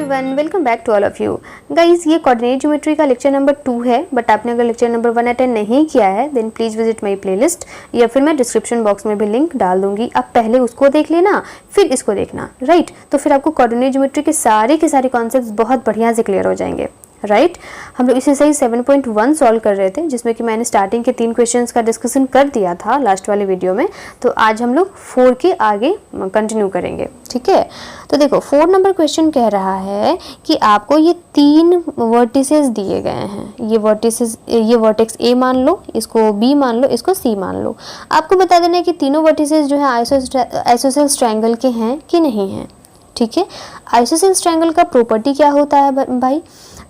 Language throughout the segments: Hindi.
Everyone, welcome back to all of you guys. ये कोऑर्डिनेट ज्योमेट्री का लेक्चर नंबर 2 है, बट आपने अगर लेक्चर नंबर 1 अटेंड नहीं किया है then please visit my playlist, या फिर मैं डिस्क्रिप्शन बॉक्स में भी लिंक डाल दूंगी। आप पहले उसको देख लेना फिर इसको देखना, राइट। तो फिर आपको कोऑर्डिनेट ज्योमेट्री के सारे कॉन्सेप्ट्स बहुत बढ़िया से क्लियर हो जाएंगे, राइट। हम लोग इसे सही 7.1 सॉल्व कर रहे थे, जिसमें कि मैंने स्टार्टिंग के 3 क्वेश्चंस का डिस्कशन कर दिया था लास्ट वाले वीडियो में। तो आज हम लोग 4 के आगे कंटिन्यू करेंगे, ठीक है। तो देखो 4 नंबर क्वेश्चन कह रहा है कि आपको ये 3 वर्टिसेस दिए गए हैं। ये वर्टिसेस, ये वर्टेक्स ए मान लो, इसको बी मान लो, इसको सी मान लो। आपको बता देना है कि तीनों वर्टिसेस जो है आइसोसेलेस ट्रायंगल के हैं कि नहीं हैं, ठीक है। आइसोसेलेस ट्रायंगल का प्रॉपर्टी क्या होता है भाई?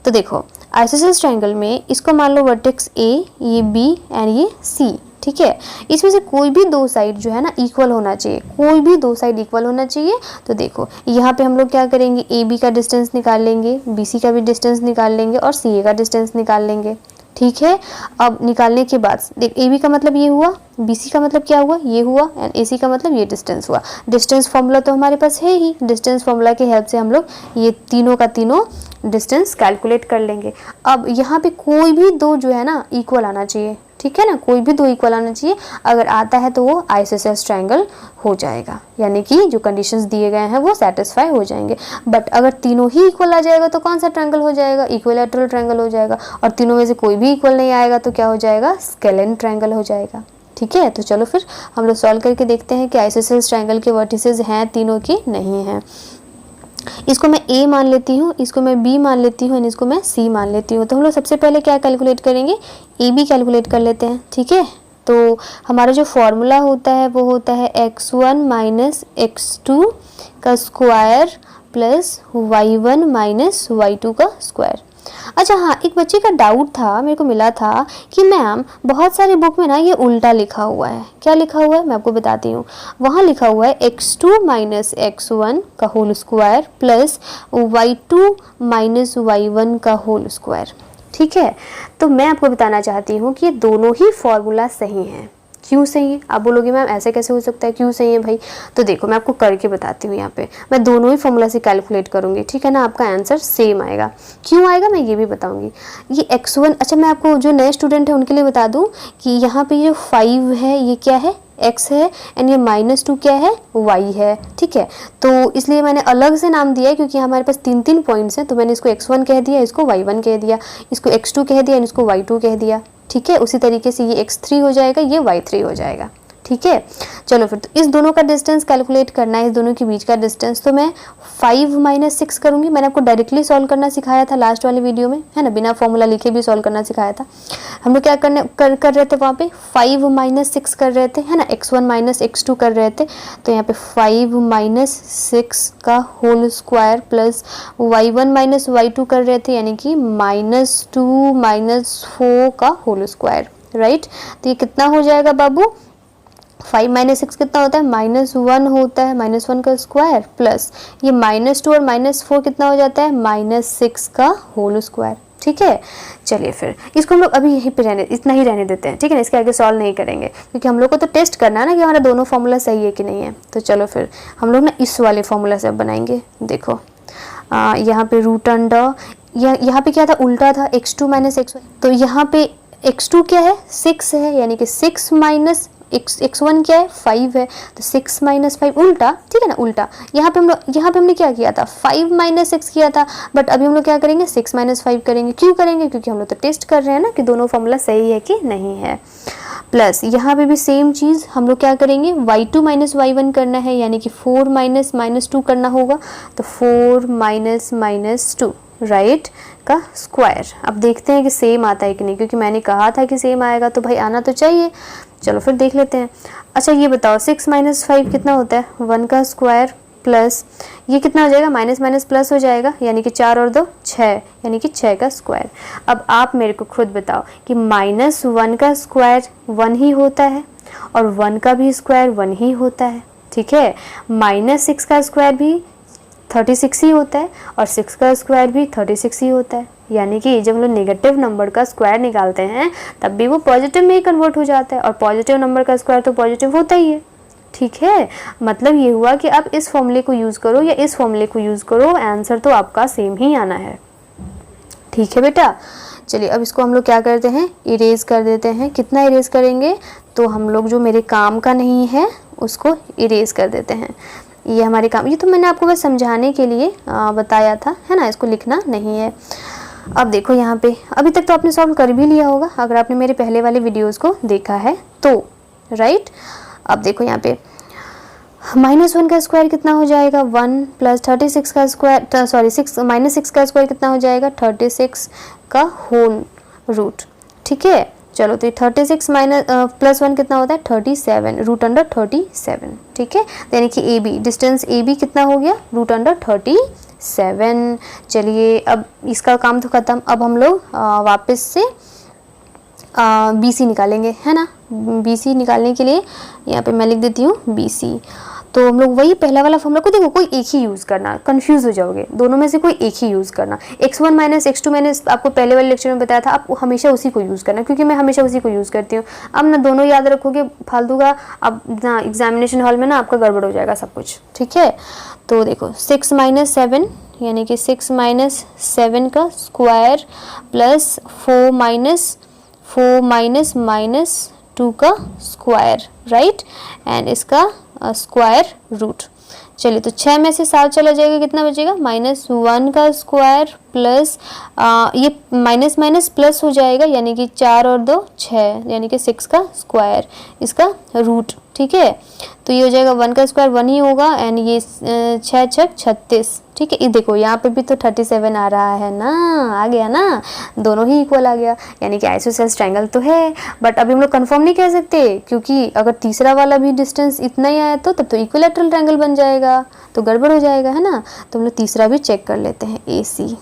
तो देखो आइसोसेलेस ट्रायंगल में इसको मान लो वर्टेक्स ए, ये बी एंड ये सी, ठीक है। इसमें से कोई भी 2 साइड जो है ना इक्वल होना चाहिए, कोई भी 2 साइड इक्वल होना चाहिए। तो देखो यहाँ पे हम लोग क्या करेंगे, ए बी का डिस्टेंस निकाल लेंगे, बी सी का भी डिस्टेंस निकाल लेंगे और सी ए का डिस्टेंस निकाल लेंगे, ठीक है। अब निकालने के बाद देख ए बी का मतलब ये हुआ, बी सी का मतलब क्या हुआ, ये हुआ, एंड ए सी का मतलब ये डिस्टेंस हुआ। डिस्टेंस फॉर्मूला तो हमारे पास है ही, डिस्टेंस फॉर्मूला की हेल्प से हम लोग ये तीनों का तीनों डिस्टेंस कैलकुलेट कर लेंगे। अब यहाँ पे कोई भी 2 जो है ना इक्वल आना चाहिए, ठीक है ना, कोई भी 2 इक्वल आना चाहिए। अगर आता है तो वो आइसोसेलेस ट्रायंगल हो जाएगा, यानी कि जो कंडीशंस दिए गए हैं वो सेटिस्फाई हो जाएंगे। बट अगर तीनों ही इक्वल आ जाएगा तो कौन सा ट्रायंगल हो जाएगा? इक्विलैटरल ट्रायंगल हो जाएगा। और तीनों में से कोई भी इक्वल नहीं आएगा तो क्या हो जाएगा? स्केलेन ट्रायंगल हो जाएगा, ठीक है। तो चलो फिर हम लोग सॉल्व करके देखते हैं कि आइसोसेलेस ट्रायंगल के वर्टिसेस हैं तीनों की नहीं हैं। इसको मैं ए मान लेती हूँ, इसको मैं बी मान लेती हूँ, इसको मैं सी मान लेती हूँ। तो हम लोग सबसे पहले क्या कैलकुलेट करेंगे? ए बी कैलकुलेट कर लेते हैं, ठीक है। तो हमारा जो फॉर्मूला होता है वो होता है x1 माइनस x2 का square plus y1 minus y2 का स्क्वायर। अच्छा हाँ, एक बच्चे का डाउट था, मेरे को मिला था कि मैम बहुत सारे बुक में ना ये उल्टा लिखा हुआ है। क्या लिखा हुआ है मैं आपको बताती हूँ। वहाँ लिखा हुआ है x2 माइनस x1 का whole square plus y2 minus y1 का होल स्क्वायर, ठीक है। तो मैं आपको बताना चाहती हूँ कि ये दोनों ही फॉर्मूला सही हैं। क्यों सही है? आप बोलोगे मैम ऐसे कैसे हो सकता है, क्यों सही है भाई? तो देखो मैं आपको करके बताती हूँ। यहाँ पे मैं दोनों ही फॉर्मूला से कैलकुलेट करूँगी, ठीक है ना। आपका आंसर सेम आएगा। क्यों आएगा मैं ये भी बताऊँगी। ये x1, अच्छा मैं आपको जो नए स्टूडेंट है उनके लिए बता दूँ कि यहाँ पे ये 5 है, ये क्या है? x है, एंड ये -2 क्या है? y है, ठीक है। तो इसलिए मैंने अलग से नाम दिया है क्योंकि हमारे पास 3 पॉइंट्स हैं। तो मैंने इसको x1 कह दिया, इसको y1 कह दिया, इसको x2 कह दिया, इसको y2 कह दिया, ठीक है। उसी तरीके से ये x3 हो जाएगा, ये y3 हो जाएगा, ठीक है। चलो फिर तो इस दोनों का डिस्टेंस कैलकुलेट करना है, इस दोनों के बीच का डिस्टेंस। तो मैं 5 माइनस 6 करूँगी। मैंने आपको डायरेक्टली सॉल्व करना सिखाया था लास्ट वाले वीडियो में, है ना, बिना फॉर्मूला लिखे भी सॉल्व करना सिखाया था। हम लोग क्या कर रहे थे वहाँ पे? 5 माइनस 6 कर रहे थे, है ना, x1 माइनस x2 कर रहे थे। तो यहाँ पे 5 माइनस 6 का whole square plus y1 minus y2 कर रहे थे, यानी कि -2 माइनस 4 का होल स्क्वायर, राइट। तो ये कितना हो जाएगा बाबू? 5 माइनस 6 कितना होता है? -1 होता है, -1 का स्क्वायर प्लस ये -2 और -4 कितना हो जाता है? -6 का होल स्क्वायर, ठीक है। चलिए फिर इसको हम लोग अभी यहीं पे इतना ही रहने देते हैं, ठीक है ना। इसके आगे सॉल्व नहीं करेंगे क्योंकि हम लोग को तो टेस्ट करना है ना कि हमारा दोनों फॉर्मूला सही है कि नहीं है। तो चलो फिर हम लोग ना इस वाले फॉर्मूला से अब बनाएंगे। देखो यहाँ पे रूट अंडर, यहाँ पे क्या था? उल्टा था, x2 माइनस x1। तो यहाँ पे x2 क्या है? 6 है, यानी कि 6 माइनस x1 क्या है? 5 है। तो 6 माइनस 5 उल्टा, ठीक है ना, उल्टा। यहाँ पे हमने क्या किया था? 5 माइनस 6 किया था, बट अभी हम लोग क्या करेंगे? 6 माइनस 5 करेंगे। क्यों करेंगे? क्योंकि हम लोग तो टेस्ट कर रहे हैं ना कि दोनों फॉर्मूला सही है कि नहीं है। प्लस यहाँ पे भी सेम चीज़ हम लोग क्या करेंगे? y2 माइनस y1 करना है, यानी कि 4 माइनस -2 करना होगा। तो 4 माइनस -2, राइट, का स्क्वायर। अब देखते हैं कि सेम आता है कि नहीं, क्योंकि मैंने कहा था कि सेम आएगा तो भाई आना तो चाहिए। चलो फिर देख लेते हैं। अच्छा ये बताओ 6 माइनस 5 कितना होता है? 1 का स्क्वायर प्लस ये कितना हो जाएगा? माइनस माइनस प्लस हो जाएगा, यानी कि 4 और 2 6, यानी कि 6 का स्क्वायर। अब आप मेरे को खुद बताओ कि -1 का स्क्वायर 1 ही होता है और 1 का भी स्क्वायर 1 ही होता है, ठीक है। -6 का स्क्वायर भी 36 ही होता है और 6 का स्क्वायर भी 36 ही होता है, यानी कि जब हम लोग नेगेटिव नंबर का स्क्वायर निकालते हैं तब भी वो पॉजिटिव में ही कन्वर्ट हो जाता है, और पॉजिटिव नंबर का स्क्वायर तो पॉजिटिव होता ही है, ठीक है, मतलब ये हुआ कि आप इस फॉर्मूले को यूज़ करो या इस फॉर्मूले को यूज़ करो, आंसर तो आपका सेम ही आना है। ठीक है बेटा, चलिए अब इसको हम लोग क्या करते हैं, इरेज कर देते हैं। कितना इरेज करेंगे, तो हम लोग जो मेरे काम का नहीं है उसको इरेज कर देते हैं। ये हमारे काम, ये तो मैंने आपको बस समझाने के लिए बताया था, है ना, इसको लिखना नहीं है। अब देखो यहाँ पे, अभी तक तो आपने सॉल्व कर भी लिया होगा अगर आपने मेरे पहले वाले वीडियोस को देखा है तो, राइट। अब देखो यहाँ पे -1 का स्क्वायर कितना हो जाएगा, 1 प्लस 36 का स्क्वायर, सॉरी 6 -6 का स्क्वायर कितना हो जाएगा, 36 का होल रूट। ठीक है, चलो तो 36 प्लस 1 कितना होता है, 37, रूट अंडर 37। ठीक है, यानी कि A B, distance A B कितना हो गया, रूट अंडर 37। चलिए अब इसका काम तो ख़त्म। अब हम लोग वापस से बी सी निकालेंगे, है ना। बी सी निकालने के लिए यहाँ पे मैं लिख देती हूँ बी सी। तो हम लोग वही पहला वाला फॉर्मूला को, देखो कोई एक ही यूज़ करना, कंफ्यूज हो जाओगे, दोनों में से कोई एक ही यूज़ करना। x1 माइनस x2 मैंने आपको पहले वाले लेक्चर में बताया था, आप हमेशा उसी को यूज़ करना, क्योंकि मैं हमेशा उसी को यूज़ करती हूँ। अब ना दोनों याद रखोगे फालतू का, अब ना एग्जामिनेशन हॉल में ना आपका गड़बड़ हो जाएगा सब कुछ। ठीक है, तो देखो 6 माइनस 7 यानी कि 6 माइनस 7 का स्क्वायर प्लस 4 माइनस 2 का स्क्वायर, राइट, एंड इसका स्क्वायर रूट। चलिए तो 6 में से 7 चला जाएगा, कितना बचेगा, -1 का स्क्वायर प्लस ये माइनस माइनस प्लस हो जाएगा, यानी कि 4 और 2 6, यानी कि 6 का स्क्वायर, इसका रूट। ठीक है, तो ये हो जाएगा 1 का स्क्वायर 1 ही होगा, एंड ये 6 6 36। ठीक है, ये देखो यहाँ पे भी तो 37 आ रहा है ना, आ गया ना, दोनों ही इक्वल आ गया, यानी कि आइसोसेलेस ट्रायंगल तो है। बट अभी हम लोग कंफर्म नहीं कह सकते, क्योंकि अगर तीसरा वाला भी डिस्टेंस इतना ही आया तो तब तो इक्विलैटरल ट्रायंगल बन जाएगा, तो गड़बड़ हो जाएगा, है ना। तो हम लोग तीसरा भी चेक कर लेते हैं, ए सी।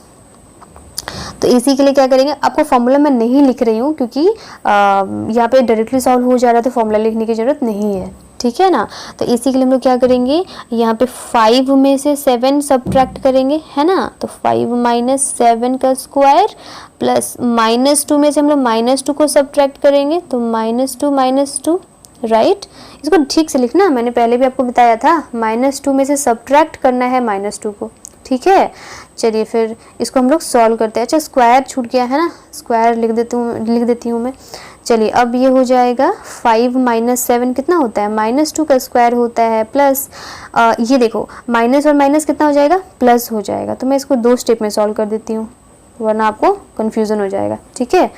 तो AC के लिए क्या करेंगे, आपको फॉर्मूला मैं नहीं लिख रही हूँ क्योंकि यहाँ पे डायरेक्टली सॉल्व हो जा रहा है, तो फॉर्मूला लिखने की ज़रूरत नहीं है। ठीक है ना, तो AC के लिए हम लोग क्या करेंगे, यहाँ पे 5 में से 7 सब्ट्रैक्ट करेंगे, है ना। तो 5 माइनस 7 का स्क्वायर प्लस -2 में से हम लोग -2 को सब्ट्रैक्ट करेंगे, तो -2 राइट। इसको ठीक से लिखना, मैंने पहले भी आपको बताया था, -2 में से सब्ट्रैक्ट करना है -2 को। ठीक है, चलिए फिर इसको हम लोग सॉल्व करते हैं। अच्छा स्क्वायर छूट गया है ना, स्क्वायर लिख देती हूँ मैं। चलिए अब ये हो जाएगा 5 माइनस 7 कितना होता है, -2 का स्क्वायर होता है, प्लस ये देखो माइनस और माइनस कितना हो जाएगा, प्लस हो जाएगा। तो मैं इसको 2 स्टेप में सॉल्व कर देती हूँ, वरना आपको कन्फ्यूज़न हो जाएगा। ठीक है,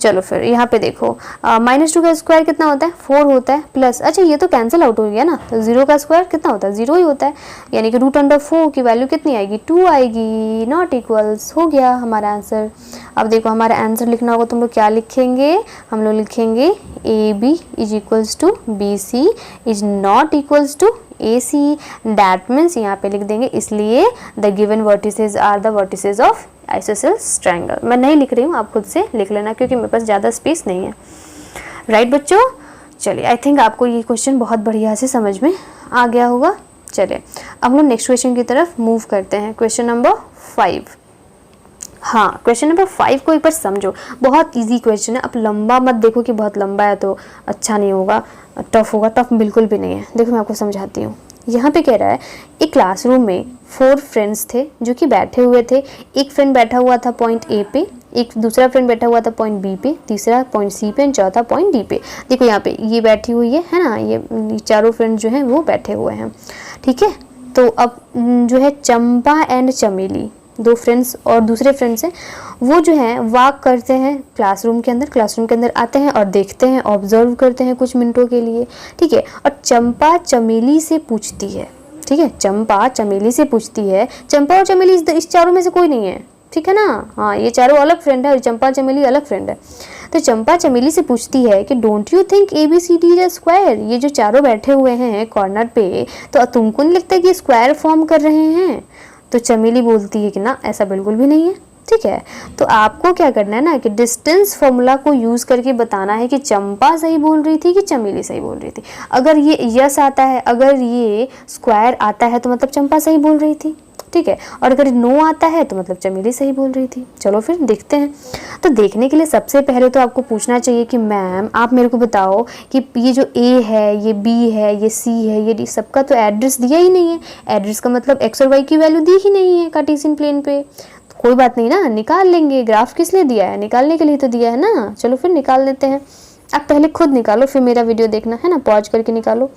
चलो फिर यहाँ पे देखो -2 का स्क्वायर कितना होता है, 4 होता है, प्लस अच्छा ये तो कैंसिल आउट हो गया ना, तो 0 का स्क्वायर कितना होता है, 0 ही होता है, यानी कि √4 की वैल्यू कितनी आएगी, 2 आएगी, नॉट इक्वल्स, हो गया हमारा आंसर। अब देखो हमारा आंसर लिखना होगा, तुम लोग क्या लिखेंगे, हम लोग लिखेंगे AB is equals to BC is not equals to AC। That means यहाँ पे लिख देंगे, इसलिए the given vertices are the vertices of isosceles triangle. मैं नहीं लिख रही हूँ, आप खुद से लिख लेना, क्योंकि मेरे पास ज़्यादा स्पेस नहीं है। राइट बच्चों, चलिए आई थिंक आपको ये क्वेश्चन बहुत बढ़िया से समझ में आ गया होगा। चलिए अब हम लोग नेक्स्ट क्वेश्चन की तरफ मूव करते हैं, क्वेश्चन नंबर 5। हाँ, क्वेश्चन नंबर 5 को एक बार समझो, बहुत इजी क्वेश्चन है। अब लंबा मत देखो कि बहुत लंबा है तो अच्छा नहीं होगा, टफ होगा, टफ बिल्कुल भी नहीं है। देखो मैं आपको समझाती हूँ। यहाँ पे कह रहा है, एक क्लासरूम में 4 फ्रेंड्स थे जो कि बैठे हुए थे। एक फ्रेंड बैठा हुआ था पॉइंट A पे, एक दूसरा फ्रेंड बैठा हुआ था पॉइंट B पे, तीसरा पॉइंट C पे, चौथा पॉइंट D पे। देखो यहाँ पे ये बैठी हुई है ना, ये चारों फ्रेंड जो हैं वो बैठे हुए हैं। ठीक है, तो अब जो है चंपा एंड चमेली, 2 फ्रेंड्स और दूसरे फ्रेंड्स हैं, वो जो हैं वॉक करते हैं क्लासरूम के अंदर आते हैं और देखते हैं, ऑब्जर्व करते हैं कुछ मिनटों के लिए। ठीक है, और चंपा चमेली से पूछती है, ठीक है, चंपा चमेली से पूछती है, चंपा और चमेली इस चारों में से कोई नहीं है, ठीक है ना। हाँ, ये चारों अलग फ्रेंड है और चंपा चमेली अलग फ्रेंड है। तो चंपा चमेली से पूछती है कि don't you think ABCD is a square. ये जो चारों बैठे हुए हैं कॉर्नर पे, तो तुमको नहीं लगता कि स्क्वायर फॉर्म कर रहे हैं। तो चमेली बोलती है कि ना, ऐसा बिल्कुल भी नहीं है। ठीक है, तो आपको क्या करना है ना कि डिस्टेंस फॉर्मूला को यूज़ करके बताना है कि चंपा सही बोल रही थी कि चमेली सही बोल रही थी। अगर ये यस आता है, अगर ये स्क्वायर आता है, तो मतलब चंपा सही बोल रही थी। ठीक है। और अगर नो आता है तो मतलब चमेली सही बोल रही थी। चलो फिर देखते हैं। तो देखने के लिए सबसे पहले तो आपको पूछना चाहिए कि मैम आप मेरे को बताओ कि ये जो ए है, ये बी है, ये सी है, ये डी, सबका तो एड्रेस दिया ही नहीं है। एड्रेस का मतलब एक्स और वाई की वैल्यू दी ही नहीं है कार्टेशियन प्लेन पे। तो कोई बात नहीं ना, निकाल लेंगे। ग्राफ किस लिए दिया है? निकालने के लिए तो दिया है ना। चलो फिर निकाल लेते हैं। आप पहले खुद निकालो, फिर मेरा वीडियो देखना, है ना, पॉज करके निकालो।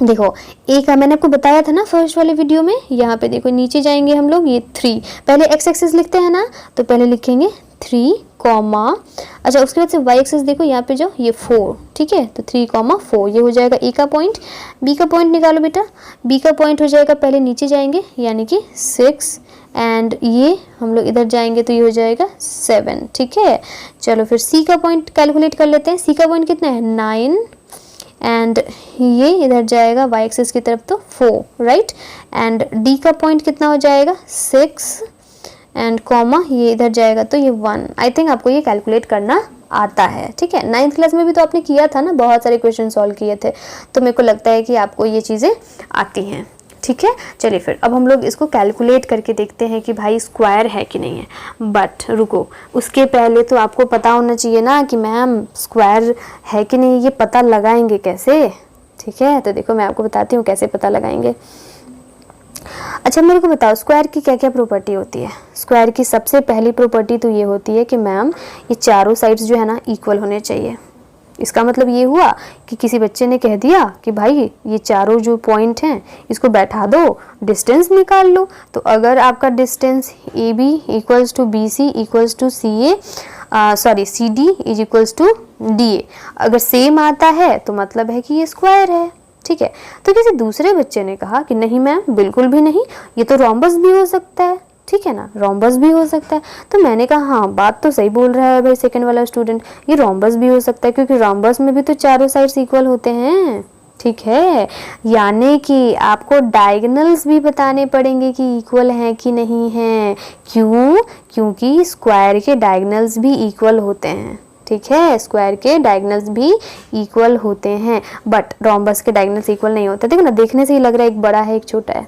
देखो ए का मैंने आपको बताया था ना फर्स्ट वाले वीडियो में। यहाँ पे देखो नीचे जाएंगे हम लोग, ये 3 पहले एक्स एक्सिस लिखते हैं ना, तो पहले लिखेंगे 3 कॉमा, अच्छा उसके बाद से वाई एक्सिस देखो यहाँ पे जो ये 4, ठीक है, तो 3,4 ये हो जाएगा ए का पॉइंट। बी का पॉइंट निकालो बेटा। बी का पॉइंट हो जाएगा, पहले नीचे जाएंगे यानी कि 6 एंड ये हम लोग इधर जाएंगे तो ये हो जाएगा 7, ठीक है। चलो फिर सी का पॉइंट कैलकुलेट कर लेते हैं। सी का पॉइंट कितना है? 9 एंड ये इधर जाएगा वाई एक्सिस की तरफ तो 4, राइट। एंड डी का पॉइंट कितना हो जाएगा? 6 एंड कॉमा ये इधर जाएगा तो ये 1। आई थिंक आपको ये कैलकुलेट करना आता है, ठीक है। 9th क्लास में भी तो आपने किया था ना, बहुत सारे क्वेश्चन सॉल्व किए थे, तो मेरे को लगता है कि आपको ये चीज़ें आती हैं, ठीक है। चलिए फिर अब हम लोग इसको कैलकुलेट करके देखते हैं कि भाई स्क्वायर है कि नहीं है। बट रुको, उसके पहले तो आपको पता होना चाहिए ना कि मैम स्क्वायर है कि नहीं, ये पता लगाएंगे कैसे, ठीक है। तो देखो मैं आपको बताती हूँ कैसे पता लगाएंगे। अच्छा मेरे को बताओ स्क्वायर की क्या क्या प्रॉपर्टी होती है। स्क्वायर की सबसे पहली प्रॉपर्टी तो ये होती है कि मैम ये चारों साइड्स जो है ना इक्वल होने चाहिए। इसका मतलब ये हुआ कि किसी बच्चे ने कह दिया कि भाई ये चारों जो पॉइंट हैं इसको बैठा दो, डिस्टेंस निकाल लो। तो अगर आपका distance A B equals to B C equals to C A sorry C D is equals to D A, अगर सेम आता है तो मतलब है कि ये स्क्वायर है, ठीक है। तो किसी दूसरे बच्चे ने कहा कि नहीं मैम बिल्कुल भी नहीं, ये तो रोम्बस भी हो सकता है, ठीक है ना, रोम्बस भी हो सकता है। तो मैंने कहा हाँ बात तो सही बोल रहा है भाई सेकंड वाला स्टूडेंट, ये रोम्बस भी हो सकता है क्योंकि रोम्बस में भी तो चारों साइड्स इक्वल होते हैं, ठीक है। यानी कि आपको डायगोनल्स भी बताने पड़ेंगे कि इक्वल हैं कि नहीं हैं। क्यों? क्योंकि स्क्वायर के डायगोनल्स भी इक्वल होते हैं, ठीक है। स्क्वायर के डायगोनल्स भी इक्वल होते हैं, बट रोम्बस के डायगोनल्स इक्वल नहीं होते। देखो ना, देखने से ही लग रहा है एक बड़ा है एक छोटा है,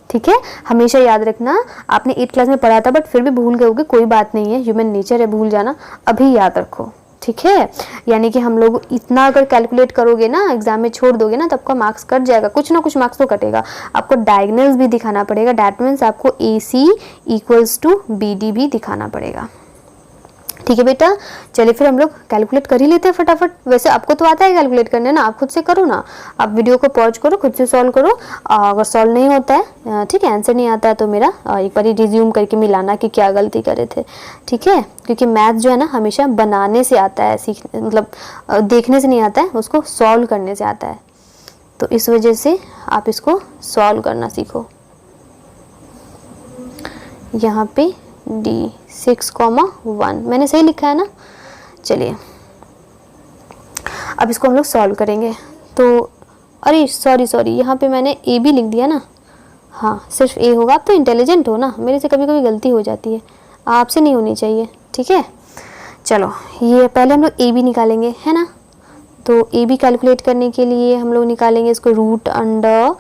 ठीक है। हमेशा याद रखना, आपने 8th क्लास में पढ़ा था बट फिर भी भूल गए होगे, कोई बात नहीं है, ह्यूमन नेचर है भूल जाना, अभी याद रखो, ठीक है। यानी कि हम लोग इतना अगर कैलकुलेट करोगे ना, एग्जाम में छोड़ दोगे ना, तो आपका मार्क्स कट जाएगा, कुछ ना कुछ मार्क्स तो कटेगा। आपको डायगोनल्स भी दिखाना पड़ेगा, दैट मीन्स आपको ए सी इक्वल्स टू बी डी भी दिखाना पड़ेगा, ठीक है बेटा। चलिए फिर हम लोग कैलकुलेट कर ही लेते हैं फटाफट। वैसे आपको तो आता है कैलकुलेट करने ना, आप खुद से करो ना, आप वीडियो को पॉज करो, खुद से सॉल्व करो। अगर सॉल्व नहीं होता है, ठीक है, आंसर नहीं आता है तो मेरा एक बार रिज्यूम करके मिलाना कि क्या गलती करे थे, ठीक है। क्योंकि मैथ जो है ना हमेशा बनाने से आता है, सीखने मतलब देखने से नहीं आता है, उसको सॉल्व करने से आता है। तो इस वजह से आप इसको सॉल्व करना सीखो। यहाँ पे डी 6,1 मैंने सही लिखा है ना। चलिए अब इसको हम लोग सॉल्व करेंगे। तो अरे सॉरी यहाँ पे मैंने ए भी लिख दिया ना, हाँ सिर्फ ए होगा। आप तो इंटेलिजेंट हो ना, मेरे से कभी कभी गलती हो जाती है, आपसे नहीं होनी चाहिए, ठीक है। चलो ये पहले हम लोग ए बी निकालेंगे, है ना। तो ए बी कैलकुलेट करने के लिए हम लोग निकालेंगे इसको रूट अंडर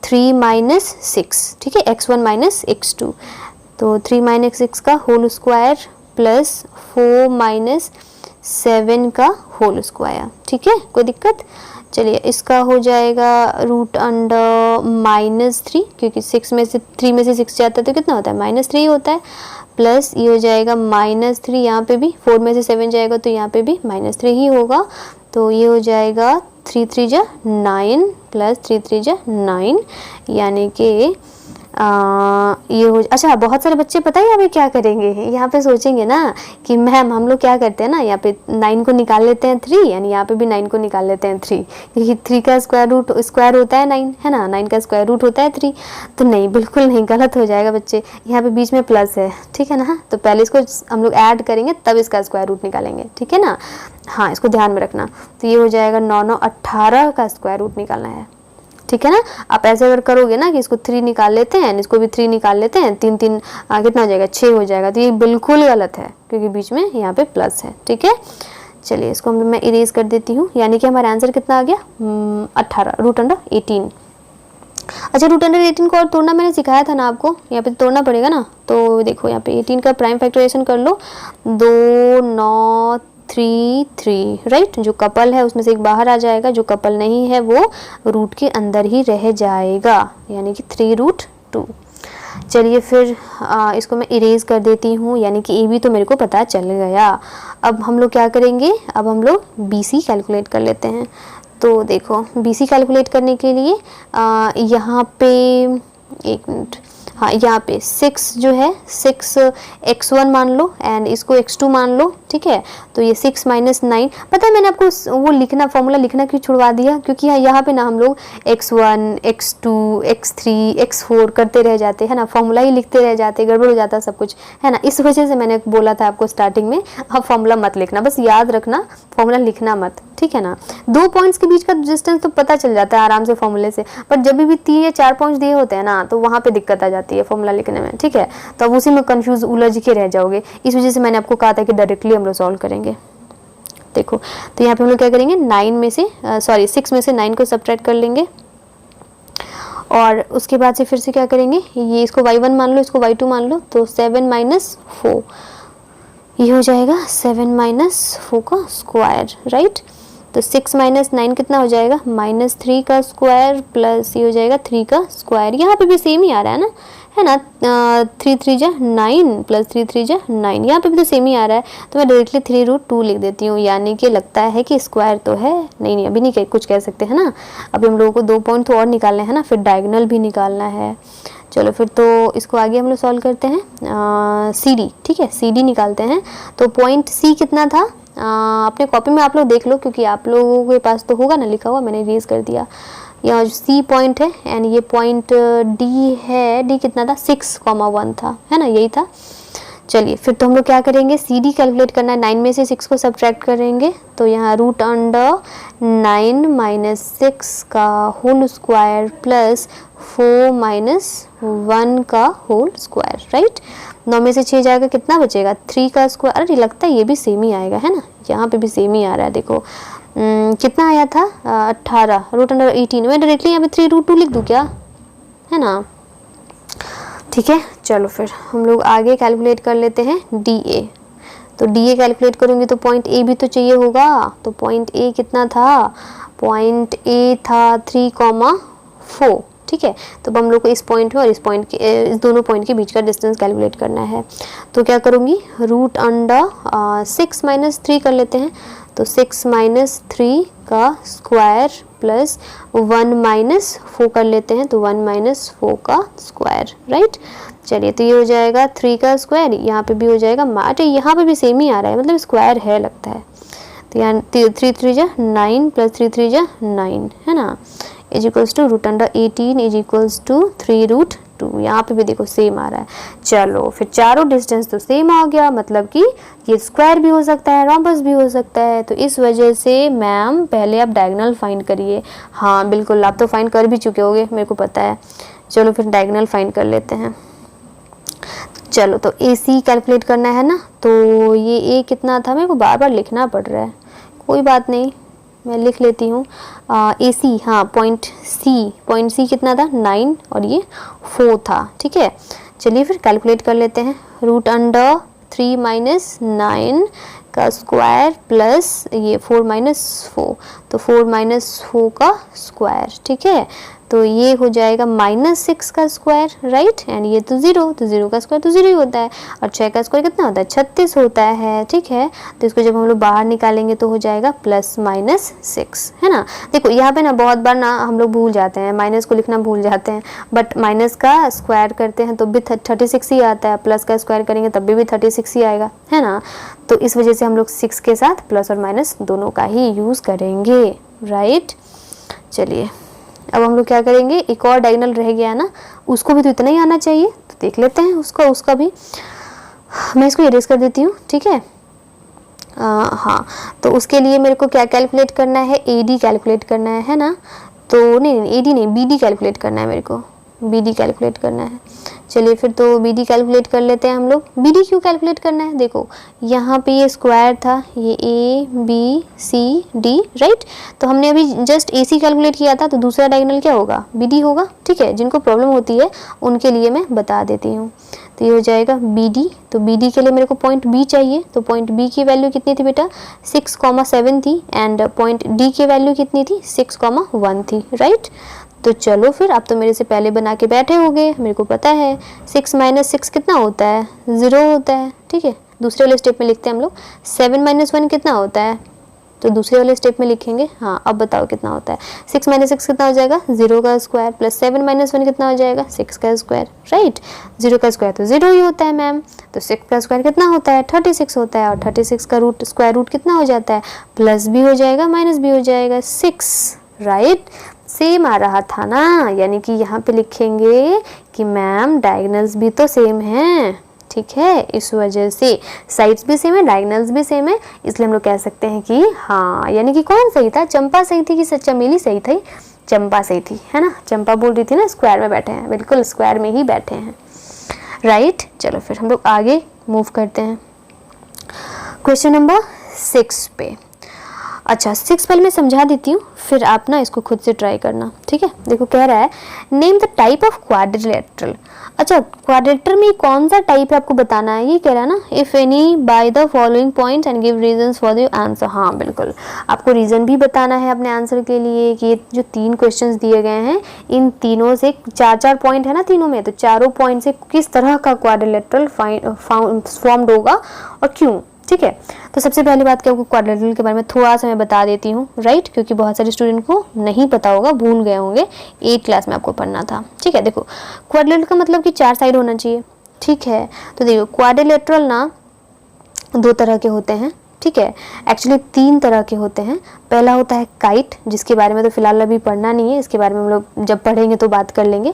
3 माइनस 6, ठीक है, x1 माइनस x2। तो 3 माइनस 6 का होल स्क्वायर प्लस 4 माइनस 7 का होल स्क्वायर, ठीक है, कोई दिक्कत। चलिए इसका हो जाएगा रूट अंडर -3, क्योंकि 6 में से 3 में से 6 जाता है तो कितना होता है -3 होता है, प्लस ये हो जाएगा -3, यहाँ पे भी 4 में से 7 जाएगा तो यहाँ पे भी -3 ही होगा। तो ये हो जाएगा 3 3 जा 9 प्लस 3 3 जा 9, यानी कि ये हो। अच्छा बहुत सारे बच्चे पता है यहाँ पे क्या करेंगे, यहाँ पे सोचेंगे ना कि मैम हम लोग क्या करते हैं ना, यहाँ पे 9 को निकाल लेते हैं 3, यानी यहाँ पे भी 9 को निकाल लेते हैं 3, क्योंकि 3 का स्क्वायर होता है 9, है ना, 9 का स्क्वायर रूट होता है 3। तो नहीं, बिल्कुल नहीं, गलत हो जाएगा बच्चे, यहाँ पे बीच में प्लस है, ठीक है ना। तो पहले इसको हम लोग ऐड करेंगे तब इसका स्क्वायर रूट निकालेंगे, ठीक है ना, हाँ इसको ध्यान में रखना। तो ये हो जाएगा 9 9 18 का स्क्वायर रूट निकालना है, ठीक है ना। आप ऐसे अगर करोगे ना कि इसको 3 निकाल लेते हैं, इसको भी 3 निकाल लेते हैं, 3 3 कितना हो जाएगा 6 हो जाएगा, तो ये बिल्कुल गलत है क्योंकि बीच में यहाँ पे प्लस है, ठीक है। चलिए इसको मैं इरेज कर देती हूँ, यानी कि हमारा आंसर कितना आ गया 18 रूट अंडर 18। अच्छा, रूट अंडर 18 को और तोड़ना मैंने सिखाया था ना आपको, यहाँ पे तोड़ना पड़ेगा ना। तो देखो यहाँ पे 18 का प्राइम फैक्टराइजेशन कर लो, 2 9 3 3, राइट। जो कपल है उसमें से एक बाहर आ जाएगा, जो कपल नहीं है वो रूट के अंदर ही रह जाएगा, यानी कि 3√2। चलिए फिर इसको मैं इरेज कर देती हूँ, यानी कि ए बी तो मेरे को पता चल गया। अब हम लोग क्या करेंगे, अब हम लोग बी सी कैलकुलेट कर लेते हैं। तो देखो बी सी कैलकुलेट करने के लिए यहाँ पे एक मिनट, हाँ यहाँ पे 6 जो है 6 x1 मान लो एंड इसको x2 मान लो, ठीक है। तो ये 6 - 9, पता है मैंने आपको वो लिखना, फॉर्मूला लिखना क्यों छुड़वा दिया, क्योंकि यहाँ पे ना हम लोग x1 x2 x3 x4 करते रह जाते हैं ना, फॉर्मूला ही लिखते रह जाते, गड़बड़ हो जाता सब कुछ, है ना। इस वजह से मैंने बोला था आपको स्टार्टिंग में, अब फॉर्मूला मत लिखना, बस याद रखना फॉर्मूला लिखना मत, ठीक है ना। 2 पॉइंट्स के बीच का डिस्टेंस तो पता चल जाता है आराम से फॉर्मूले से, पर जब भी 3 या 4 पॉइंट्स दिए होते हैं ना, तो वहाँ पे दिक्कत आ जाती है फॉर्मूला लिखने में, ठीक है। तो अब उसी में कंफ्यूज उलझ के रह जाओगे, इस वजह से मैंने आपको कहा था कि डायरेक्टली हम लोग सॉल्व करेंगे। देखो तो यहाँ पे हम लोग क्या करेंगे, 6 में से 9 को सब्ट्रैक्ट कर लेंगे, और उसके बाद से फिर से क्या करेंगे, ये इसको y1 मान लो, इसको y2 मान लो, तो 7 - 4 ये हो जाएगा 7 - 4 का स्क्वायर, राइट। तो 6 - 9 कितना हो जाएगा, -3 का स्क्वायर प्लस ये हो जाएगा 3 का स्क्वायर। यहाँ पे भी सेम ही आ रहा है ना 3 3 जा 9 प्लस 3 3 जा 9, यहाँ पे भी तो सेम ही आ रहा है। तो मैं डायरेक्टली 3√2 लिख देती हूँ, यानी कि लगता है कि स्क्वायर तो है, नहीं अभी नहीं कुछ कह सकते हैं ना। अभी हम लोगों को 2 पॉइंट तो और निकालने हैं ना, फिर डायगोनल भी निकालना है। चलो फिर तो इसको आगे हम लोग सॉल्व करते हैं, सी डी, ठीक है, सी डी निकालते हैं। तो पॉइंट सी कितना था, अपने कॉपी में आप लोग देख लो, क्योंकि आप लोगों के पास तो होगा ना लिखा हुआ, मैंने इरेज कर दिया। यहाँ सी पॉइंट है एंड ये पॉइंट डी है, डी कितना था 6,1 था, है ना, यही था। चलिए फिर तो हम लोग क्या करेंगे, सी डी कैलकुलेट करना है, 9 में से 6 को सब्ट्रैक्ट करेंगे, तो यहाँ रूट अंडर 9 - 6 का होल स्क्वायर प्लस 4 - 1 का होल स्क्वायर, राइट। 9 में से 6 जाएगा, कितना बचेगा 3 का स्क्वायर। अरे लगता है ये भी सेम ही आएगा, है ना, यहाँ पे भी सेम ही आ रहा है। देखो कितना आया था 18, रूट अंडर 18, मैं डायरेक्टली यहाँ पे 3√2 लिख दूँ क्या, है ना, ठीक है। चलो फिर हम लोग आगे कैलकुलेट कर लेते हैं डी ए। तो डी ए कैलकुलेट करूँगी तो पॉइंट ए भी तो चाहिए होगा, तो पॉइंट ए कितना था, पॉइंट ए था 3,4, ठीक है। तो अब हम लोग को इस पॉइंट में और इस दोनों पॉइंट के बीच का डिस्टेंस कैलकुलेट करना है। तो क्या करूँगी, रूट अंडर 6 - 3 कर लेते हैं, तो 6 - 3 का स्क्वायर प्लस 1 - 4 कर लेते हैं, तो 1 - 4 का स्क्वायर, राइट। चलिए तो ये हो जाएगा 3 का स्क्वायर, यहाँ पे भी हो जाएगा, अरे यहाँ पे भी सेम ही आ रहा है, मतलब स्क्वायर है लगता है। तो यहाँ 3 3 जा 9 प्लस 3 3 जा 9, है ना, is equals to root under 18 is equals to 3√2। यहाँ पे भी देखो सेम आ रहा है। चलो फिर चारों डिस्टेंस तो सेम आ गया, मतलब कि ये स्क्वायर भी हो सकता है, रोम्बस भी हो सकता है। तो इस वजह से मैम पहले आप डायगोनल फाइंड करिए। हाँ बिल्कुल, आप तो फाइंड कर भी चुके होगे, मेरे को पता है। चलो फिर डायगोनल फाइंड कर लेते हैं। चलो तो ए सी कैलकुलेट करना है ना, तो ये ए कितना था, मेरे को बार बार लिखना पड़ रहा है, कोई बात नहीं मैं लिख लेती हूँ। ए सी, हाँ पॉइंट सी कितना था 9 और ये 4 था, ठीक है। चलिए फिर कैलकुलेट कर लेते हैं, रूट अंडर 3 - 9 का स्क्वायर प्लस ये 4 - 4, तो 4 - 4 का स्क्वायर, ठीक है। तो ये हो जाएगा -6 का स्क्वायर, राइट, एंड ये तो 0, तो 0 का स्क्वायर तो 0 ही होता है, और 6 का स्क्वायर कितना होता है 36 होता है, ठीक है। तो इसको जब हम लोग बाहर निकालेंगे तो हो जाएगा +-6, है ना। देखो यहाँ पे ना बहुत बार ना हम लोग भूल जाते हैं, माइनस को लिखना भूल जाते हैं, बट माइनस का स्क्वायर करते हैं तो भी 36 ही आता है, प्लस का स्क्वायर करेंगे तब भी 36 ही आएगा, है ना। तो इस वजह से हम लोग 6 के साथ प्लस और माइनस दोनों का ही यूज़ करेंगे, राइट। चलिए अब हम लोग क्या करेंगे, एक और डायगोनल रह गया ना, उसको भी तो इतना ही आना चाहिए, तो देख लेते हैं उसका भी। मैं इसको इरेज कर देती हूँ, ठीक है। हाँ तो उसके लिए मेरे को क्या कैलकुलेट करना है, ए डी कैलकुलेट करना है ना। तो नहीं ए डी नहीं, बी डी कैलकुलेट करना है मेरे को, बी डी कैलकुलेट करना है। चलिए फिर तो बी डी कैलकुलेट कर लेते हैं हम लोग। बी डी क्यों कैलकुलेट करना है, देखो यहाँ पे ये स्क्वायर था, ये A B C D, right. तो हमने अभी जस्ट ए सी कैलकुलेट किया था, तो दूसरा डायगोनल क्या होगा, बी डी होगा, ठीक है। जिनको प्रॉब्लम होती है उनके लिए मैं बता देती हूँ। तो ये हो जाएगा बी डी। तो बी डी के लिए मेरे को पॉइंट बी चाहिए, तो पॉइंट बी की वैल्यू कितनी थी बेटा, 6,7 थी, एंड पॉइंट डी की वैल्यू कितनी थी, 6,1 थी, राइट। तो चलो फिर, आप तो मेरे से पहले बना के बैठे होगे, मेरे को पता है 6 - 6 कितना होता है, 0 होता है, ठीक है। दूसरे वाले स्टेप में लिखते हैं हम लोग। 7 - 1 कितना होता है, तो दूसरे वाले स्टेप में लिखेंगे। हाँ, अब बताओ कितना होता है, 6 - 6 कितना हो जाएगा, 0 का स्क्वायर, प्लस 7 - 1 कितना हो जाएगा, 6 का स्क्वायर, राइट। 0 का स्क्वायर तो 0 ही होता है मैम, तो 6 का स्क्वायर कितना होता है, 36 होता है, और 36 का रूट स्क्वायर रूट कितना हो जाता है, प्लस भी हो जाएगा माइनस भी हो जाएगा, 6, राइट। सेम आ रहा था ना, यानी कि यहाँ पे लिखेंगे कि मैम डायगोनल्स भी तो सेम हैं, ठीक है। इस वजह से साइड्स भी सेम है, डायगोनल्स भी सेम है, इसलिए हम लोग कह सकते हैं कि हाँ, यानी कि कौन सही था, चंपा सही थी कि चमेली सही थी, चंपा सही थी, है ना। चंपा बोल रही थी ना स्क्वायर में बैठे हैं, बिल्कुल स्क्वायर में ही बैठे हैं, राइट। चलो फिर हम लोग आगे मूव करते हैं क्वेश्चन नंबर 6 पे। अच्छा, 6 पहले मैं समझा देती हूँ, फिर आप ना इसको खुद से ट्राई करना, ठीक है। देखो कह रहा है name the type of quadrilateral. अच्छा, क्वाड्रिलेटरल में कौन सा टाइप है आपको बताना है, ये कह रहा है ना, if any by the following points and give reasons for the answer. हाँ बिल्कुल, आपको रीजन भी बताना है अपने आंसर के लिए कि ये जो 3 क्वेश्चंस दिए गए हैं, इन तीनों से 4-4 पॉइंट है ना तीनों में, तो चारों पॉइंट से किस तरह का क्वाड्रिलेटरल फॉर्म्ड होगा और क्यों, ठीक है। तो सबसे पहली बात क्या, आपको क्वाड्रिलेटरल के बारे में थोड़ा सा मैं बता देती हूँ, राइट, क्योंकि बहुत सारे स्टूडेंट को नहीं पता होगा, भूल गए होंगे, 8th क्लास में आपको पढ़ना था, ठीक है। देखो क्वाड्रिलेटरल का मतलब कि 4 साइड होना चाहिए, ठीक है। तो देखो क्वाड्रिलेटरल ना 2 तरह के होते हैं, ठीक है। एक्चुअली 3 तरह के होते हैं। पहला होता है काइट, जिसके बारे में तो फिलहाल अभी पढ़ना नहीं है, इसके बारे में हम लोग जब पढ़ेंगे तो बात कर लेंगे।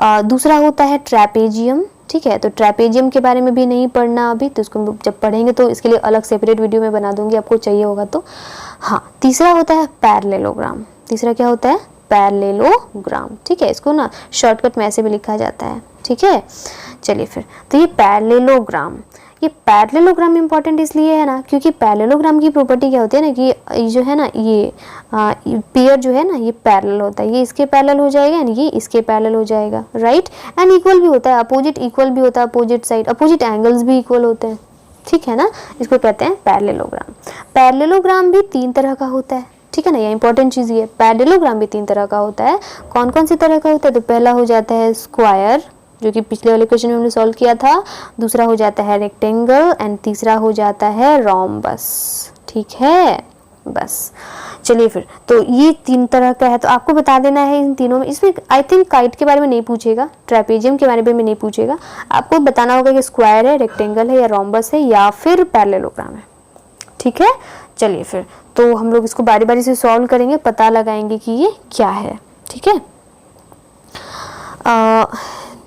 दूसरा होता है ट्रैपेजियम, ठीक है। तो ट्रैपेजियम के बारे में भी नहीं पढ़ना अभी, तो इसको जब पढ़ेंगे तो इसके लिए अलग सेपरेट वीडियो में बना दूंगी, आपको चाहिए होगा तो। हाँ, तीसरा होता है पैरेललोग्राम। तीसरा क्या होता है, पैरेललोग्राम, ठीक है। इसको ना शॉर्टकट में ऐसे भी लिखा जाता है, ठीक है। चलिए फिर, तो ये पैरेललोग्राम, ये पैरेललोग्राम इंपॉर्टेंट इसलिए है ना, क्योंकि पैरेललोग्राम की प्रॉपर्टी क्या होती है ना, कि जो है ना ये पेयर जो है ना, ये पैरेलल होता है, ये इसके पैरेलल हो जाएगा एंड ये इसके पैरेलल हो जाएगा, राइट। एंड इक्वल भी होता है, अपोजिट इक्वल भी होता है, अपोजिट साइड, अपोजिट एंगल्स भी इक्वल होते हैं, ठीक है ना। इसको कहते हैं पैरेललोग्राम। पैरेललोग्राम भी 3 तरह का होता है, ठीक है ना, ये इंपॉर्टेंट चीज़ ये है। पैरेललोग्राम भी 3 तरह का होता है। कौन कौन सी तरह का होता है, तो पहला हो जाता है स्क्वायर, जो कि पिछले वाले क्वेश्चन में हमने सॉल्व किया था। दूसरा हो जाता है रेक्टेंगल, एंड तीसरा हो जाता है रोम्बस, ठीक है। बस चलिए फिर, तो ये 3 तरह का है, तो आपको बता देना है इन तीनों में। इसमें आई थिंक काइट के बारे में नहीं पूछेगा, ट्रैपेजियम के बारे में नहीं पूछेगा, आपको बताना होगा कि स्क्वायर है, रेक्टेंगल है, या रोम्बस है, या फिर पैरेललोग्राम है, ठीक है। चलिए फिर, तो हम लोग इसको बारी बारी से सॉल्व करेंगे, पता लगाएंगे कि ये क्या है, ठीक है।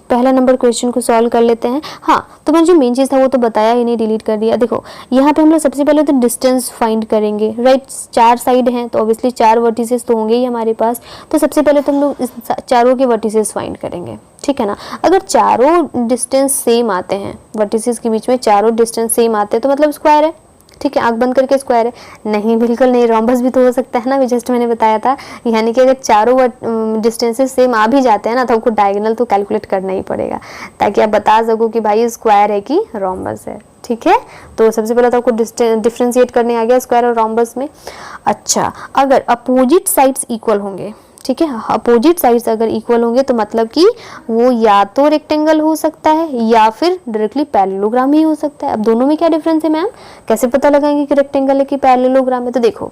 पहला नंबर क्वेश्चन को सॉल्व कर लेते हैं। हाँ, तो मैंने जो मेन चीज़ था वो तो बताया ही नहीं, डिलीट कर दिया। देखो यहाँ पे हम लोग सबसे पहले तो डिस्टेंस फाइंड करेंगे, राइट। 4 साइड हैं तो ऑब्वियसली 4 वर्टिसेस तो होंगे ही हमारे पास, तो सबसे पहले तो हम लोग इस चारों के वर्टिसेस फाइंड करेंगे, ठीक है ना। अगर चारों डिस्टेंस सेम आते हैं, वर्टिसेस के बीच में चारों डिस्टेंस सेम आते हैं, तो मतलब स्क्वायर है, ठीक है। आंख बंद करके स्क्वायर है, नहीं बिल्कुल नहीं, रोम्बस भी तो हो सकता है ना, जस्ट मैंने बताया था। यानी कि अगर चारों डिस्टेंसेस सेम आ भी जाते हैं ना, तो आपको डायगोनल तो कैलकुलेट करना ही पड़ेगा, ताकि आप बता सको कि भाई स्क्वायर है कि रोम्बस है, ठीक है। तो सबसे पहले तो आपको डिफ्रेंशिएट करने आ गया स्क्वायर और रोम्बस में। अच्छा, अगर अपोजिट साइड्स इक्वल होंगे, ठीक है, अपोजिट साइड्स अगर इक्वल होंगे, तो मतलब कि वो या तो रेक्टेंगल हो सकता है या फिर डायरेक्टली पैरेललोग्राम ही हो सकता है। अब दोनों में क्या डिफरेंस है मैम, कैसे पता लगाएंगे कि रेक्टेंगल है कि पैरेललोग्राम है। तो देखो,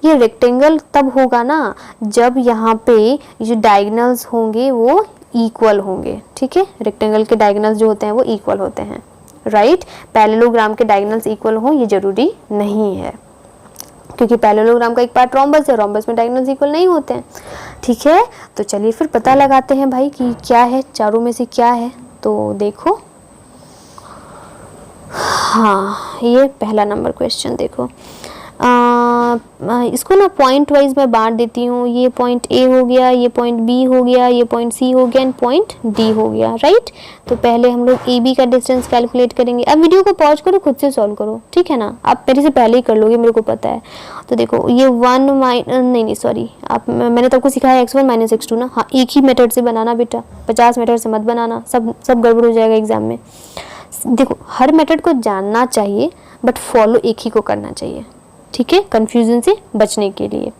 ये रेक्टेंगल तब होगा ना जब यहाँ पे जो डायगोनल्स होंगे वो इक्वल होंगे, ठीक है। रेक्टेंगल के डायगोनल्स जो होते हैं वो इक्वल होते हैं, राइट। पैरेललोग्राम के डायगोनल्स इक्वल हो ये जरूरी नहीं है, क्योंकि पैरेललोग्राम का एक पार्ट रोम्बस है, रोम्बस में डायगोनल्स इक्वल नहीं होते हैं, ठीक है। तो चलिए फिर पता लगाते हैं भाई कि क्या है, चारों में से क्या है। तो देखो, हाँ, ये पहला नंबर क्वेश्चन देखो, इसको ना पॉइंट वाइज मैं बांट देती हूँ। ये पॉइंट ए हो गया, ये पॉइंट बी हो गया, ये पॉइंट सी हो गया एंड पॉइंट डी हो गया, राइट। तो पहले हम लोग ए बी का डिस्टेंस कैलकुलेट करेंगे। अब वीडियो को पॉज करो, खुद से सॉल्व करो, ठीक है ना। आप मेरे से पहले ही कर लोगे, मेरे को पता है। तो देखो ये मैंने तो आपको सिखाया x1 - x2 ना। हाँ, एक ही मेथड से बनाना बेटा, 50 मेथड से मत बनाना, सब गड़बड़ हो जाएगा एग्जाम में। देखो हर मेथड को जानना चाहिए बट फॉलो एक ही को करना चाहिए, ठीक है, कंफ्यूजन से बचने के लिए।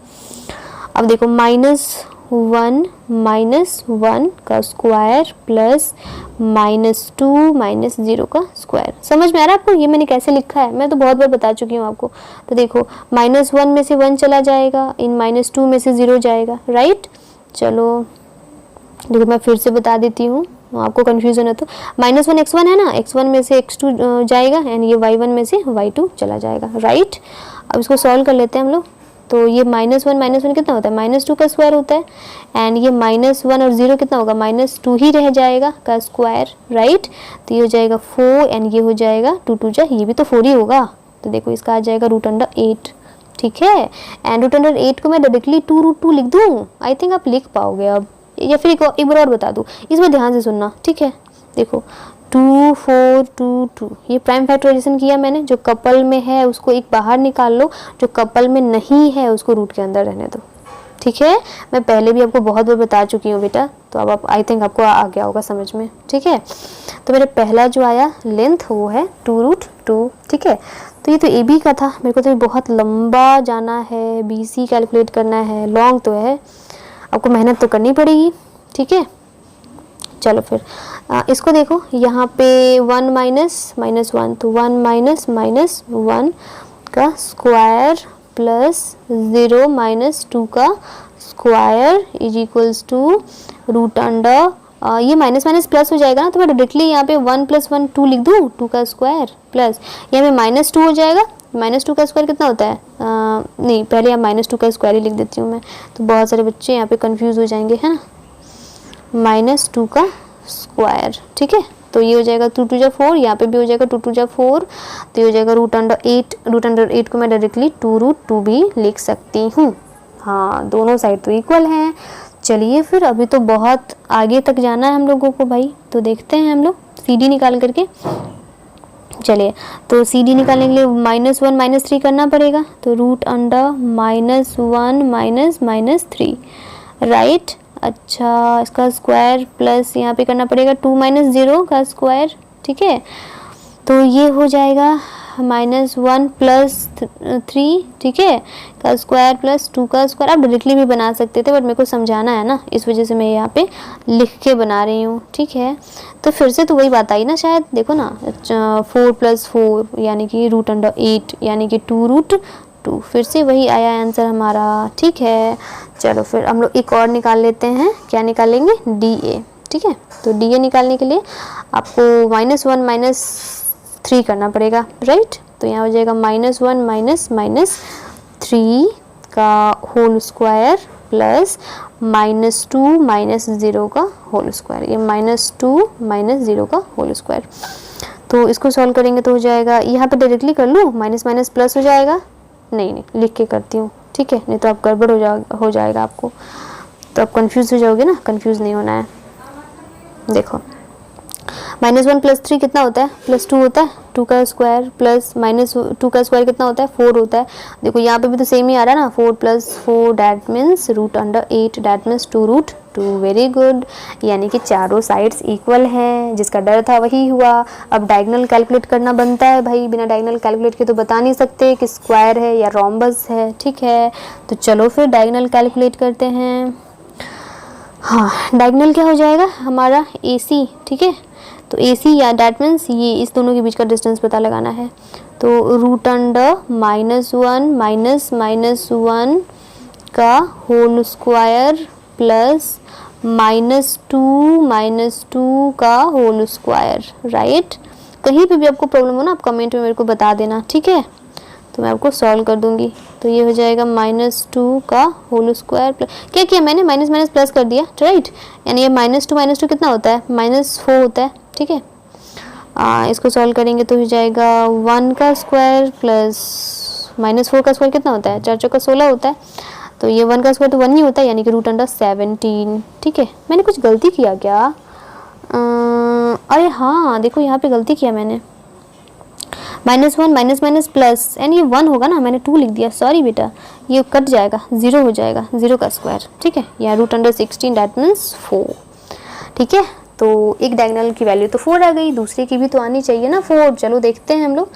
अब देखो -1 - 1 का स्क्वायर प्लस -2 - 0 का स्क्वायर। समझ में आ रहा है आपको ये मैंने कैसे लिखा है? मैं तो बहुत बार बता चुकी हूँ आपको। तो देखो -1 में से 1 चला जाएगा, इन -2 में से 0 जाएगा, राइट। चलो देखो मैं फिर से बता देती हूँ, आपको कंफ्यूजन है तो -1 x1 है ना, x1 में से x2 जाएगा एंड ये y1 में से y2 चला जाएगा, राइट। अब इसको सॉल्व कर लेते हैं हम लोग। तो ये -1 कितना होता है? -2 का स्क्वायर होता है एंड ये -1 और 0 कितना होगा? -2 ही रह जाएगा का स्क्वायर, राइट। तो ये हो जाएगा 4 एंड ये हो जाएगा 2 2 जा, ये भी तो 4 ही होगा। तो देखो इसका आ जाएगा √8, ठीक है। एंड √8 को मैं डायरेक्टली 2√2 लिख दूँ? आई थिंक आप लिख पाओगे अब, या फिर एक बार और बता दूँ, इस बार ध्यान से सुनना, ठीक है। देखो 2 4 2 2, ये प्राइम फैक्टराइजेशन किया मैंने। जो कपल में है उसको एक बाहर निकाल लो, जो कपल में नहीं है उसको रूट के अंदर रहने दो, ठीक है। मैं पहले भी आपको बहुत बार बता चुकी हूँ बेटा, तो अब आई थिंक आपको आ गया होगा समझ में, ठीक है। तो मेरा पहला जो आया लेंथ वो है 2√2, ठीक है। तो ये तो ए बी का था, मेरे को तो बहुत लंबा जाना है, BC कैलकुलेट करना है, लॉन्ग तो है, आपको मेहनत तो करनी पड़ेगी, ठीक है। चलो फिर इसको देखो, यहाँ पे 1 - -1, तो 1 - -1 का स्क्वायर प्लस 0 - 2 का स्क्वायर इज इक्वल्स टू √, ये माइनस प्लस हो जाएगा ना, तो मैं डायरेक्टली यहाँ पे 1 + 1 2 लिख दूँ, 2 का स्क्वायर प्लस यहाँ पे -2 हो जाएगा। -2 का स्क्वायर कितना होता है? नहीं, पहले यहाँ -2 का स्क्वायर ही लिख देती हूँ मैं, तो बहुत सारे बच्चे यहाँ पे कंफ्यूज हो जाएंगे, है ना। -2 का स्क्वायर, ठीक है। तो ये हो जाएगा 2 2 जा 4, यहाँ पे भी हो जाएगा 2 2 जा 4, तो ये हो जाएगा √8 को मैं डायरेक्टली 2√2 भी लिख सकती हूँ। हाँ, दोनों साइड तो इक्वल हैं। चलिए फिर अभी तो बहुत आगे तक जाना है हम लोगों को भाई, तो देखते हैं हम लोग CD निकाल करके। चलिए, तो CD निकालने के लिए -1 - 3 करना पड़ेगा, तो √(-1 - -3), राइट। अच्छा, इसका स्क्वायर प्लस यहाँ पे करना पड़ेगा 2 - 0 का स्क्वायर, ठीक है। तो ये हो जाएगा -1 + 3, ठीक है, का स्क्वायर प्लस 2 का स्क्वायर। आप डायरेक्टली भी बना सकते थे बट मेरे को समझाना है ना, इस वजह से मैं यहाँ पे लिख के बना रही हूँ, ठीक है। तो फिर से तो वही बात आई ना शायद, देखो ना 4 + 4 यानी कि √8 यानी कि 2√2, फिर से वही आया आंसर हमारा, ठीक है। चलो फिर हम लोग एक और निकाल लेते हैं, क्या निकालेंगे? DA, ठीक है। तो DA निकालने के लिए आपको -1 - 3 करना पड़ेगा, राइट। तो यहाँ हो जाएगा -1 - -3 का होल स्क्वायर प्लस -2 - 0 का होल स्क्वायर, ये -2 - 0 का होल स्क्वायर। तो इसको सॉल्व करेंगे तो हो जाएगा, यहाँ पे डायरेक्टली कर लूँ, माइनस प्लस हो जाएगा, नहीं लिख के करती हूँ, ठीक है, नहीं तो आप गड़बड़ हो जाएगा आपको, तो आप कंफ्यूज हो जाओगे ना, कंफ्यूज नहीं होना है। देखो -1 + 3 कितना होता है? +2 होता है, 2 का स्क्वायर प्लस -2 का स्क्वायर कितना होता है? 4 होता है। देखो यहाँ पे भी तो सेम ही आ रहा है ना, 4 + 4 that means √8 that means 2√2, very good. यानी कि चारों साइड्स इक्वल हैं, जिसका डर था वही हुआ। अब डायगोनल कैलकुलेट करना बनता है भाई, बिना डायगोनल कैलकुलेट के तो बता नहीं सकते कि स्क्वायर है या रोम्बस है, ठीक है। तो चलो फिर डायगोनल कैलकुलेट करते हैं। हाँ, डायगोनल क्या हो जाएगा हमारा? AC, ठीक है। तो AC या डैट मीन्स ये इस दोनों के बीच का डिस्टेंस पता लगाना है। तो √(-1 - -1) का होल स्क्वायर प्लस -2 का होल स्क्वायर, राइट। कहीं पे भी आपको प्रॉब्लम हो ना, आप कमेंट में मेरे को बता देना, ठीक है, तो मैं आपको सॉल्व कर दूंगी। तो ये हो जाएगा -2 का होल स्क्वायर प्लस, क्या किया मैंने? माइनस प्लस कर दिया, राइट। यानी ये -2 कितना होता है? -4 होता है, ठीक है। इसको सॉल्व करेंगे तो हो जाएगा 1 का स्क्वायर प्लस -4 का स्क्वायर कितना होता है, 4 चौका 16 होता है, तो ये 1 का स्क्वायर तो 1 ही होता है, यानी कि √17। ठीक है, मैंने कुछ गलती किया क्या? अरे हाँ देखो यहाँ पे गलती किया मैंने, -1 माइनस माइनस प्लस, एंड ये 1 होगा ना, मैंने 2 लिख दिया, सॉरी बेटा, ये कट जाएगा, 0 हो जाएगा, 0 का स्क्वायर। ठीक है, या √16 दैट मीन्स 4। ठीक है, तो एक डायगोनल की वैल्यू तो 4 आ गई, दूसरे की भी तो आनी चाहिए ना 4। चलो देखते हैं हम लोग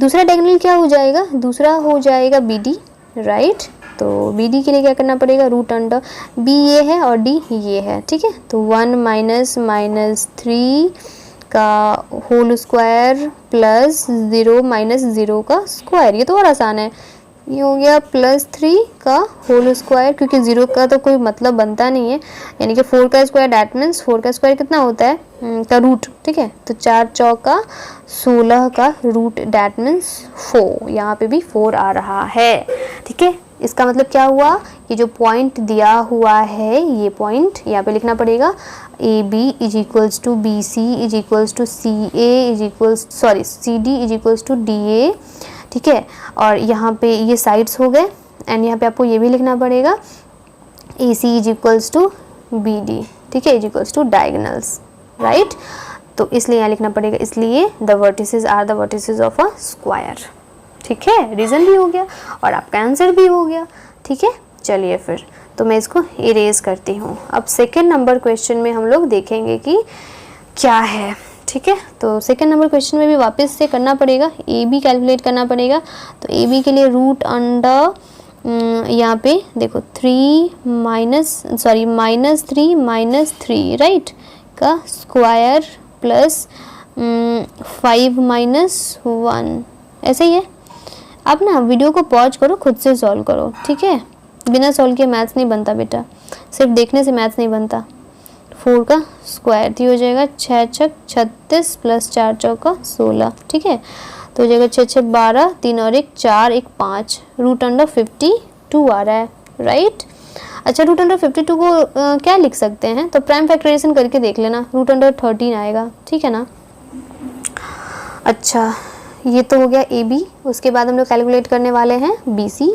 दूसरा डायगोनल क्या हो जाएगा, दूसरा हो जाएगा BD, राइट। तो BD के लिए क्या करना पड़ेगा, √B ये है और D ये है। ठीक है, तो 1 माइनस 3 का होल स्क्वायर प्लस 0 माइनस 0 का स्क्वायर, ये तो और आसान है, ये हो गया +3 का होल स्क्वायर, क्योंकि 0 का तो कोई मतलब बनता नहीं है, यानी कि 4 का स्क्वायर दैट मीन्स 4 का स्क्वायर कितना होता है का रूट। ठीक है, तो 4 चौका 16 का रूट दैट मीन्स 4, यहाँ पे भी 4 आ रहा है। ठीक है, इसका मतलब क्या हुआ, ये जो पॉइंट दिया हुआ है, ये पॉइंट यहाँ पे लिखना पड़ेगा, AB = BC = CA CD = DA। ठीक है, और यहाँ पे ये साइड्स हो गए, एंड यहाँ पे आपको ये भी लिखना पड़ेगा AC = BD। ठीक है, = डायगोनल्स, राइट। तो इसलिए यहाँ लिखना पड़ेगा, इसलिए the vertices are the vertices of a square. ठीक है, रीज़न भी हो गया और आपका आंसर भी हो गया। ठीक है, चलिए फिर तो मैं इसको इरेज करती हूँ। अब सेकेंड नंबर क्वेश्चन में हम लोग देखेंगे कि क्या है। ठीक है, तो सेकेंड नंबर क्वेश्चन में भी वापस से करना पड़ेगा, AB कैलकुलेट करना पड़ेगा। तो AB के लिए यहाँ पे देखो -3 राइट का स्क्वायर प्लस 5 - 1, ऐसे ही है। अब ना वीडियो को पॉज करो, खुद से सॉल्व करो। ठीक है, बिना सॉल्व किए मैथ्स नहीं बनता बेटा, सिर्फ देखने से मैथ्स नहीं बनता। 4 का स्क्वायर तो हो जाएगा 6 छक 36 प्लस 4 चौका 16। ठीक है, तो हो जाएगा 6 6 12, 3 और 1 4, 1 5, √52 आ रहा है, राइट। अच्छा, √52 को क्या लिख सकते हैं, तो प्राइम फैक्टराइजेशन करके देख लेना, √13 आएगा। ठीक है ना। अच्छा, ये तो हो गया AB। उसके बाद हम लोग कैलकुलेट करने वाले हैं BC।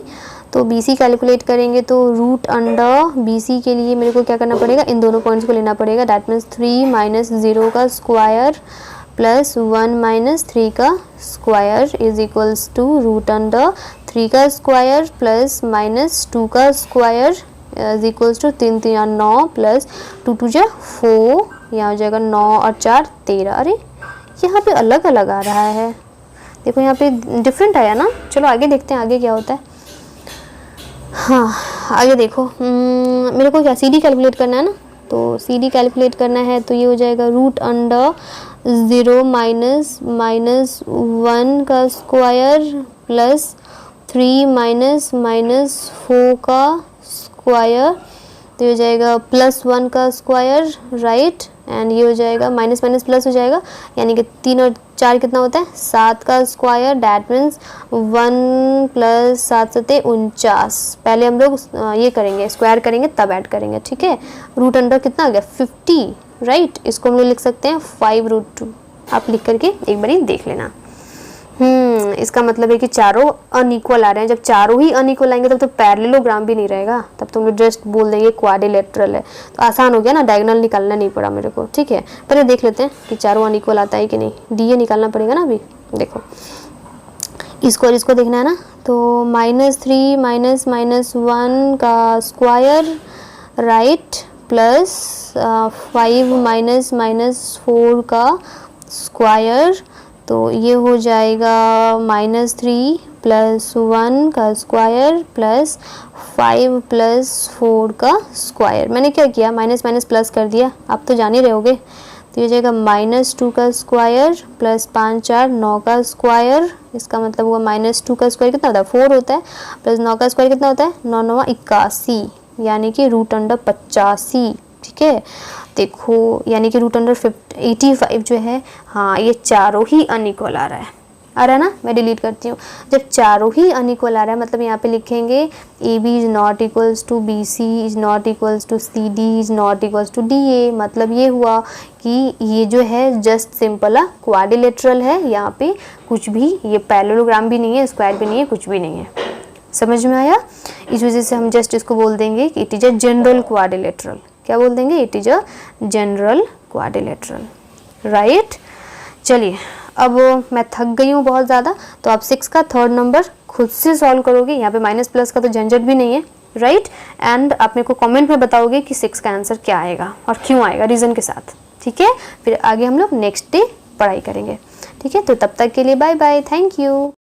तो BC कैलकुलेट करेंगे तो √BC के लिए मेरे को क्या करना पड़ेगा, इन दोनों पॉइंट्स को लेना पड़ेगा, दैट मीन्स 3 - 0 का स्क्वायर प्लस 1 - 3 का स्क्वायर इज इक्वल्स टू √3 का स्क्वायर प्लस -2 का square is equals to 3 3 9 plus 2 2 4, यहाँ हो जाएगा 9 और 4 13। अरे यहाँ पे अलग अलग आ रहा है, देखो यहाँ पे डिफरेंट आया ना। चलो आगे देखते हैं आगे क्या होता है। हाँ आगे देखो, मेरे को क्या CD कैलकुलेट करना है ना, तो CD कैलकुलेट करना है तो ये हो जाएगा √0 माइनस 1 का स्क्वायर प्लस 3 - 4 का स्क्वायर, तो ये हो जाएगा +1 का स्क्वायर, राइट। एंड ये हो जाएगा माइनस माइनस प्लस हो जाएगा, यानी कि 3 और 4 कितना होता है 7 का स्क्वायर, दैट मीन्स 1 + 7 = 49। पहले हम लोग ये करेंगे, स्क्वायर करेंगे तब ऐड करेंगे। ठीक है, √अंडर कितना आ गया 50, राइट। इसको हम लोग लिख सकते हैं 5√2। आप लिख करके एक बार देख लेना। इसका मतलब है कि चारों अनइक्वल आ रहे हैं। जब चारों ही अनइक्वल आएंगे तब तो पैरेललोग्राम भी नहीं रहेगा, तब तो हम लोग जस्ट बोल देंगे क्वाड्रिलेटरल है। तो आसान हो गया ना, डायगोनल निकालना नहीं पड़ा मेरे को। ठीक है, पहले देख लेते हैं कि चारों अनइक्वल आता है कि नहीं। DA निकालना पड़ेगा ना अभी, देखो इसको और इसको देखना है ना। तो -3 - 1 का स्क्वायर, राइट, प्लस 5 - 4 का स्क्वायर, तो ये हो जाएगा -3 + 1 का स्क्वायर प्लस 5 + 4 का स्क्वायर। मैंने क्या किया, माइनस माइनस प्लस कर दिया, आप तो जान ही रहोगे। तो ये हो जाएगा -2 का स्क्वायर प्लस 5 4 9 का स्क्वायर। इसका मतलब हुआ -2 का स्क्वायर कितना होता है 4 होता है, प्लस 9 का स्क्वायर कितना होता है 9 9 81, यानी कि √85। ठीक है, देखो यानी कि √85 जो है, हाँ ये चारों ही अनइक्वल आ रहा है। आ रहा है ना, मैं डिलीट करती हूँ। जब चारों ही अनइक्वल आ रहा है मतलब यहाँ पे लिखेंगे A B is not equals to B C is not equals to C D is not equals to D A. मतलब ये हुआ कि ये जो है जस्ट सिंपल क्वाड्रिलेटरल है, यहाँ पे कुछ भी ये पैरेललोग्राम भी नहीं है, स्क्वायर भी नहीं है, कुछ भी नहीं है। समझ में आया? इस वजह से हम जस्ट इसको बोल देंगे कि it is a general quadrilateral. क्या बोल देंगे? It is a general quadrilateral, right. चलिए अब मैं थक गई हूँ बहुत ज़्यादा, तो आप 6 का थर्ड नंबर खुद से सॉल्व करोगे। यहाँ पे माइनस प्लस का तो झंझट भी नहीं है, राइट। एंड आप मेरे को कमेंट में बताओगे कि 6 का आंसर क्या आएगा और क्यों आएगा, रीज़न के साथ, ठीक है। फिर आगे हम लोग नेक्स्ट डे पढ़ाई करेंगे, ठीक है। तो तब तक के लिए बाय बाय, थैंक यू।